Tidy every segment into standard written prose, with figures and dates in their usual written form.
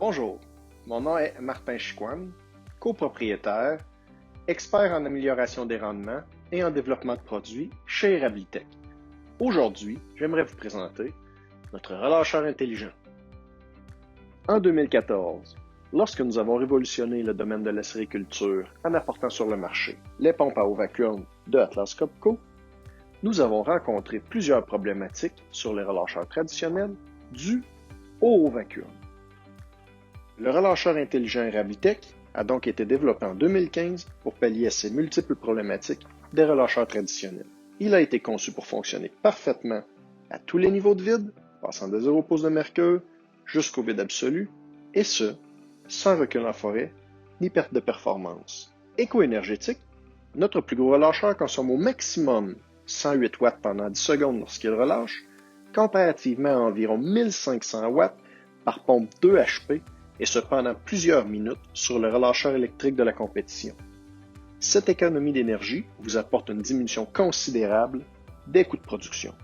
Bonjour, mon nom est Martin Chiquan, copropriétaire, expert en amélioration des rendements et en développement de produits chez Erablitech. Aujourd'hui, j'aimerais vous présenter notre relâcheur intelligent. En 2014, lorsque nous avons révolutionné le domaine de la sériculture en apportant sur le marché les pompes à eau vacuum de Atlas Copco, nous avons rencontré plusieurs problématiques sur les relâcheurs traditionnels dus au haut vacuum. Le relâcheur intelligent Erablitech a donc été développé en 2015 pour pallier à ces multiples problématiques des relâcheurs traditionnels. Il a été conçu pour fonctionner parfaitement à tous les niveaux de vide, passant de 0 pouces de mercure jusqu'au vide absolu, et ce, sans recul en forêt ni perte de performance. Éco-énergétique, notre plus gros relâcheur consomme au maximum 108 watts pendant 10 secondes lorsqu'il relâche, comparativement à environ 1500 watts par pompe 2 HP et ce pendant plusieurs minutes sur le relâcheur électrique de la compétition. Cette économie d'énergie vous apporte une diminution considérable des coûts de production.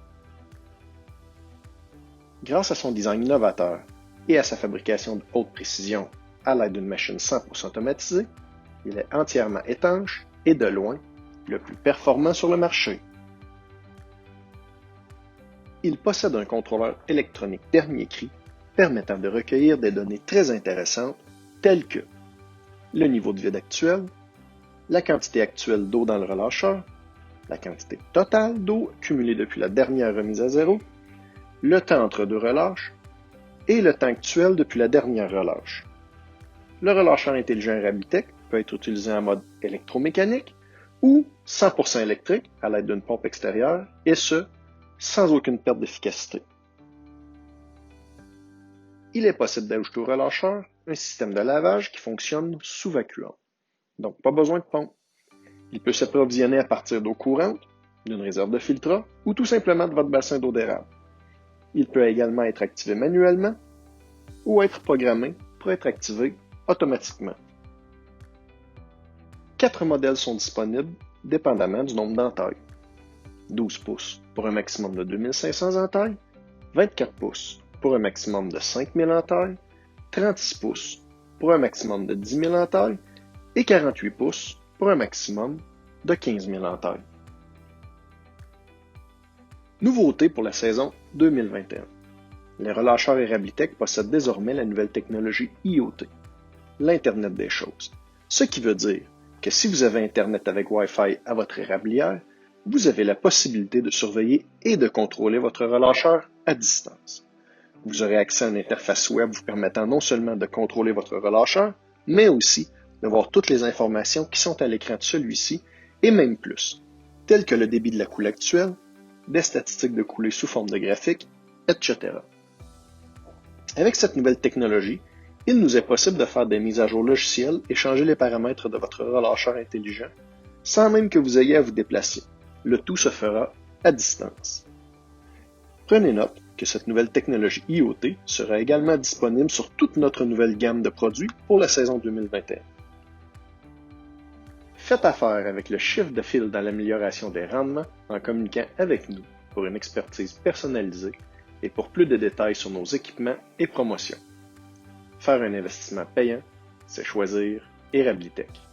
Grâce à son design innovateur et à sa fabrication de haute précision à l'aide d'une machine 100% automatisée, il est entièrement étanche et de loin le plus performant sur le marché. Il possède un contrôleur électronique dernier cri permettant de recueillir des données très intéressantes telles que le niveau de vide actuel, la quantité actuelle d'eau dans le relâcheur, la quantité totale d'eau cumulée depuis la dernière remise à zéro, le temps entre deux relâches et le temps actuel depuis la dernière relâche. Le relâcheur intelligent Erablitech peut être utilisé en mode électromécanique ou 100% électrique à l'aide d'une pompe extérieure et ce, sans aucune perte d'efficacité. Il est possible d'ajouter au relâcheur un système de lavage qui fonctionne sous vacuum, donc pas besoin de pompe. Il peut s'approvisionner à partir d'eau courante, d'une réserve de filtrat ou tout simplement de votre bassin d'eau d'érable. Il peut également être activé manuellement ou être programmé pour être activé automatiquement. 4 modèles sont disponibles dépendamment du nombre d'entailles. 12 pouces pour un maximum de 2500 entailles, 24 pouces pour un maximum de 5000 entailles, 36 pouces pour un maximum de 10 000 entailles et 48 pouces pour un maximum de 15 000 entailles. Nouveauté pour la saison 2021. Les relâcheurs Erablitech possèdent désormais la nouvelle technologie IoT, l'Internet des choses. Ce qui veut dire que si vous avez Internet avec Wi-Fi à votre érablière, vous avez la possibilité de surveiller et de contrôler votre relâcheur à distance. Vous aurez accès à une interface web vous permettant non seulement de contrôler votre relâcheur, mais aussi de voir toutes les informations qui sont à l'écran de celui-ci, et même plus, telles que le débit de la coulée actuelle, des statistiques de coulée sous forme de graphique, etc. Avec cette nouvelle technologie, il nous est possible de faire des mises à jour logicielles et changer les paramètres de votre relâcheur intelligent, sans même que vous ayez à vous déplacer. Le tout se fera à distance. Prenez note que cette nouvelle technologie IoT sera également disponible sur toute notre nouvelle gamme de produits pour la saison 2021. Faites affaire avec le chiffre de file dans l'amélioration des rendements en communiquant avec nous pour une expertise personnalisée et pour plus de détails sur nos équipements et promotions. Faire un investissement payant, c'est choisir Erablitech.